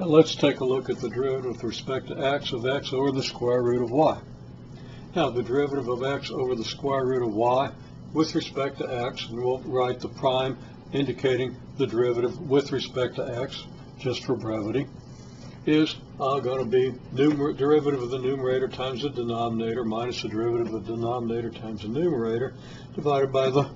Now let's take a look at the derivative with respect to x of x over the square root of y. Now the derivative of x over the square root of y with respect to x, and we'll write the prime indicating the derivative with respect to x, just for brevity, is going to be derivative of the numerator times the denominator minus the derivative of the denominator times the numerator divided by the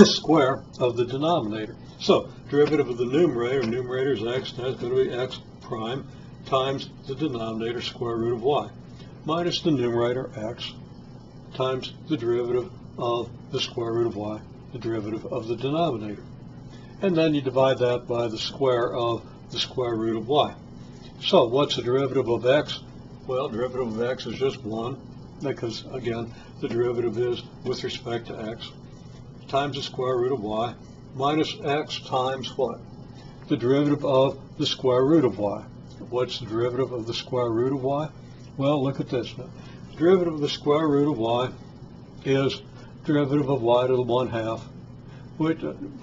square of the denominator. So derivative of the numerator is x, that's going to be x prime times the denominator square root of y minus the numerator x times the derivative of the square root of y, the derivative of the denominator. And then you divide that by the square of the square root of y. So what's the derivative of x? Well, derivative of x is just 1, because again, the derivative is with respect to x, times the square root of y, minus x times what? The derivative of the square root of y. What's the derivative of the square root of y? Well, look at this now. The derivative of the square root of y is derivative of y to the 1/2,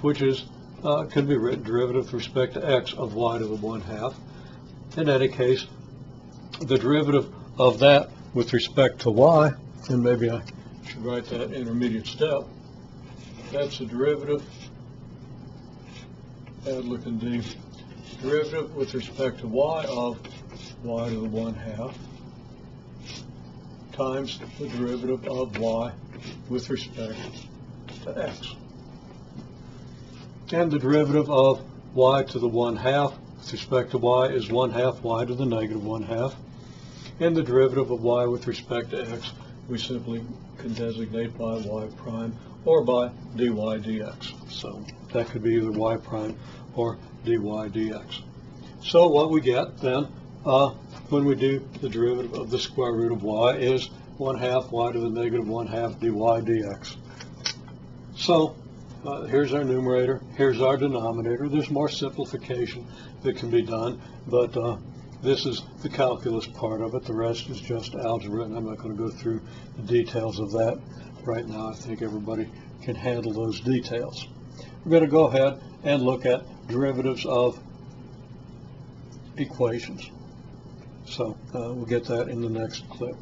which is can be written derivative with respect to x of y to the 1/2. In any case, the derivative of that with respect to y, and maybe I should write that intermediate step, that's the derivative, add look in D, derivative with respect to y of y to the 1/2 times the derivative of y with respect to x. And the derivative of y to the 1/2 with respect to y is 1/2 y to the negative 1/2. And the derivative of y with respect to x we simply can designate by y prime or by dy dx. So that could be either y prime or dy dx. So what we get then when we do the derivative of the square root of y is 1/2 y to the negative 1/2 dy dx. So here's our numerator, here's our denominator. There's more simplification that can be done, but this is the calculus part of it. The rest is just algebra, and I'm not going to go through the details of that right now. I think everybody can handle those details. We're going to go ahead and look at derivatives of equations. So we'll get that in the next clip.